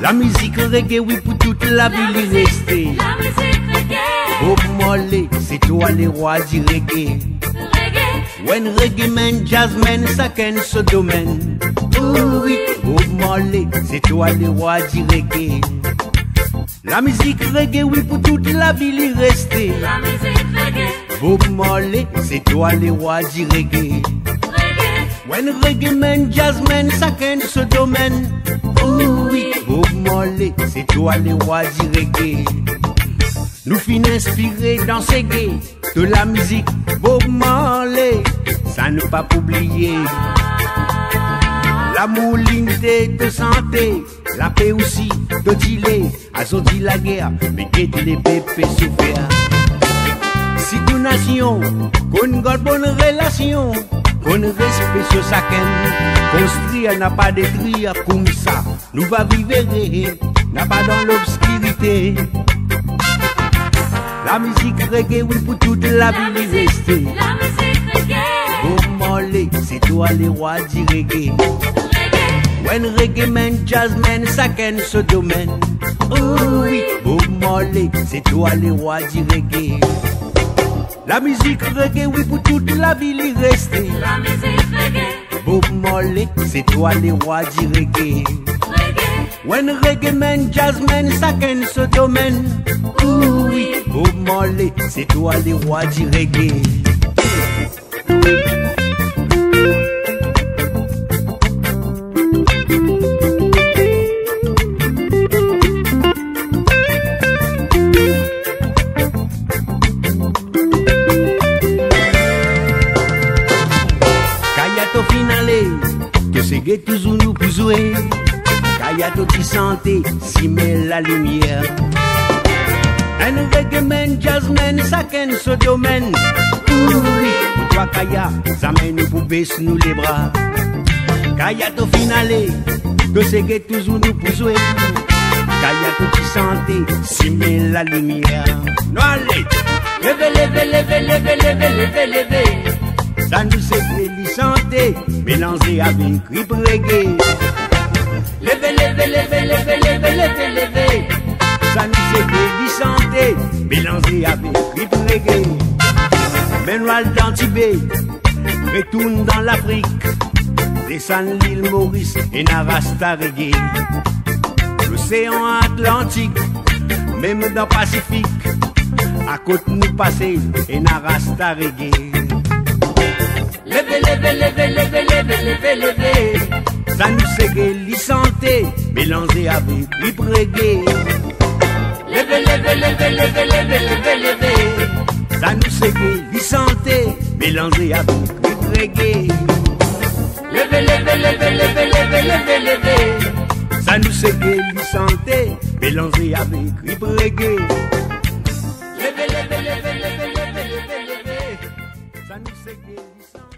La musique reggae, oui, pour toute la ville y rester. La musique reggae. Bob Marley, c'est toi le roi du reggae. Reggae. When reggae man, jazz man, ça ken ce domaine. Oui, Bob Marley, c'est toi le roi du reggae. La musique reggae, oui, pour toute la ville y rester. La musique reggae. Bob Marley, c'est toi le roi du reggae. Reggae. When reggae man, jazz man, ça ken ce domaine. Oui, Bob Marley, c'est toi le roi du reggae. Nous fin inspirés dans ces gays de la musique Bob Marley, ça ne pas oublier. L'amour, l'unité de santé, la paix aussi de dealer. Azodi la guerre, mais guette les bébés souffrir. Si deux nations, qu'on a bonne relation, qu'on respect sur chacun, construire n'a pas détruire comme ça. Nous va vivre, n'a pas dans l'obscurité. La musique reggae, oui, pour toute la ville y rester. La musique reggae. Bob Marley, c'est toi le roi du reggae. Reggae. When reggae man, jazz man, ça ken ce domaine. Oui, Bob Marley, c'est toi le roi du reggae. La musique reggae, oui, pour toute la ville y rester. La musique reggae. Bob Marley, c'est toi le roi du reggae. Reggae. When reggae man, jazz man, ça ken ce domaine. Oui, Bob Marley, c'est toi le roi du reggae. Kayato finale, que c'est gay toujours nous pour jouer. Kayato qui santé, si met la lumière. Un reggae man, jazz man, ça ken ce domaine. Oui, pour toi Kaya, ça mène nous pour baisser nous les bras. Kayato finale, que c'est gay toujours nous pour jouer. Kayato qui santé, si met la lumière. Non allez, levez, levez, levez, levez, levez, levez, levez. Ça nous c'est les santé, mélangé avec rip reggae. Levez, levez, levez, levez, levez, levez, levez. Ça nous c'est les santé, mélangé avec rip reggae. Benoît d'Antibé, retourne dans l'Afrique. Descend l'île Maurice et Narasta reggae. L'océan Atlantique, même dans le Pacifique, à côté nous passer et Narasta reggae. Levez, levez, levez, levez, levez, levez, levez. Ça nous c'est les santé, mélangé avec rip reggae. Levez, levez, levez, levez, levez, levez, levez. Ça nous c'est les santé, mélangé avec rip reggae. Levez, levez, levez, levez, levez, levez, levez. Ça nous c'est les santé, mélangé avec rip reggae. Levez, levez, levez, levez, levez, levez, levez. Ça nous c'est les santé.